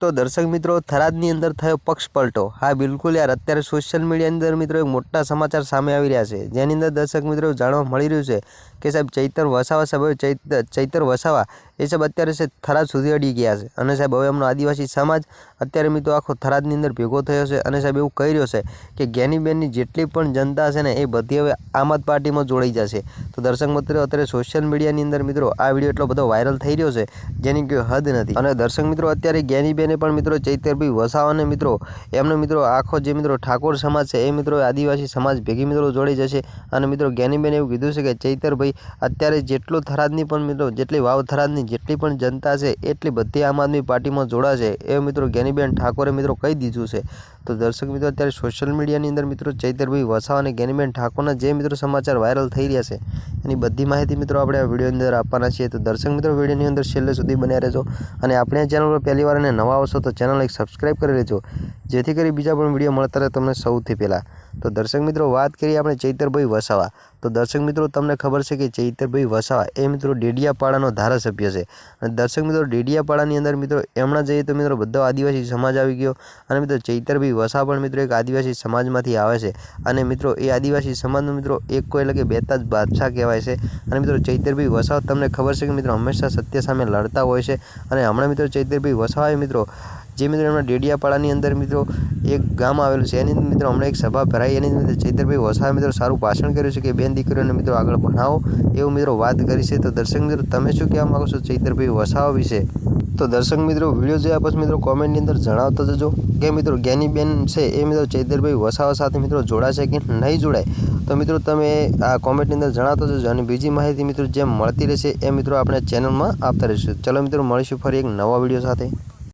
તો દર્શક મિત્રો થરાદની અંદર થયો પક્ષ પલટો। હા બિલકુલ યાર, અત્યારે સોશિયલ મીડિયાની અંદર મિત્રો એક મોટા સમાચાર સામે આવી રહ્યા છે, જેની અંદર દર્શક મિત્રો જાણવા મળી રહ્યું છે કે સાહેબ ચૈતર વસાવા સાહેબ ચૈતર વસાવા એ સાહેબ અત્યારે છે થરાદ સુધી અડી ગયા છે। અને સાહેબ હવે એમનો આદિવાસી સમાજ અત્યારે મિત્રો આખો થરાદની અંદર ભેગો થયો છે અને સાહેબ એવું કહી રહ્યો છે કે જ્ઞાનીબેનની જેટલી પણ જનતા છે ને એ બધી હવે આમ આદમી પાર્ટીમાં જોડાઈ જશે। તો દર્શક મિત્રો અત્યારે સોશિયલ મીડિયાની અંદર મિત્રો આ વિડીયો એટલો બધો વાયરલ થઈ રહ્યો છે જેની કોઈ હદ નથી। અને દર્શક મિત્રો અત્યારે જ્ઞાનીબેન પણ મિત્રો ચૈતરભાઈ વસાવાને મિત્રો એમનો મિત્રો આખો જે મિત્રો ઠાકોર સમાજ છે એ મિત્રો આદિવાસી સમાજ ભેગી મિત્રો જોડી જશે। અને મિત્રો જ્ઞાનીબેન એવું કીધું છે કે ચૈતરભાઈ અત્યારે જેટલું થરાદની પણ મિત્રો જેટલી વાવ થરાદની જેટલી પણ જનતા છે એટલી બધી આમ આદમી પાર્ટીમાં જોડાશે એ મિત્રો જ્ઞાનીબેન ઠાકોરે મિત્રો કહી દીધું છે। તો દર્શક મિત્રો અત્યારે સોશિયલ મીડિયાની અંદર મિત્રો ચૈતરભાઈ વસાવા અને જ્ઞાનીબેન ઠાકોરના જે મિત્રો સમાચાર વાયરલ થઈ રહ્યા છે એની બધી માહિતી મિત્રો આપણે આ વિડીયોની અંદર આપવાના છીએ। તો દર્શક મિત્રો વિડીયોની અંદર છેલ્લે સુધી બન્યા રહેજો અને આપણે આ ચેનલ પર પહેલી વાર અને નવા આવશો તો ચેનલ એક સબસ્ક્રાઈબ કરી લેજો, જેથી કરી બીજા પણ વિડીયો મળતા રહે તમને સૌથી પહેલાં। તો દર્શક મિત્રો વાત કરીએ આપણે ચૈતરભાઈ વસાવા। તો દર્શક મિત્રો તમને ખબર છે કે ચૈતરભાઈ વસાવા એ મિત્રો ડેડિયાપાડાનો ધારાસભ્ય છે। અને દર્શક મિત્રો ડેડિયાપાડાની અંદર મિત્રો એમણા જઈએ તો મિત્રો બધો આદિવાસી સમાજ આવી ગયો। અને મિત્રો ચૈતરભાઈ વસાવા પણ મિત્રો એક આદિવાસી સમાજમાંથી આવે છે અને મિત્રો એ આદિવાસી સમાજનો મિત્રો એક કોઈ એટલે કે બેતાજ બાદશાહ કહેવાય છે। અને મિત્રો ચૈતરભાઈ વસાવા તમને ખબર છે કે મિત્રો હંમેશા સત્ય સામે લડતા હોય છે। અને હમણાં મિત્રો ચૈતરભાઈ વસાવાએ મિત્રો જે મિત્રો એમના ડેડિયાપાડાની અંદર મિત્રો એક ગામ આવેલું છે એની મિત્રો હમણાં એક સભા ભરાઈ, એની અંદર ચૈતરભાઈ વસાવાએ મિત્રો સારું ભાષણ કર્યું છે કે બેન દીકરીઓને મિત્રો આગળ ભણાવો એવું મિત્રો વાત કરી છે। તો દર્શક મિત્રો તમે શું કહેવા માગો છો ચૈતરભાઈ વસાવા વિશે? તો દર્શક મિત્રો વિડીયો જોયા પછી મિત્રો કોમેન્ટની અંદર જણાવતા જજો કે મિત્રો જ્ઞાનીબેન છે એ મિત્રો ચૈતરભાઈ વસાવા સાથે મિત્રો જોડાશે કે નહીં જોડાય। તો મિત્રો તમે આ કોમેન્ટની અંદર જણાવતા જજો અને બીજી માહિતી મિત્રો જેમ મળતી રહેશે એ મિત્રો આપણે ચેનલમાં આપતા રહીશું। ચલો મિત્રો મળીશું ફરી એક નવા વિડીયો સાથે।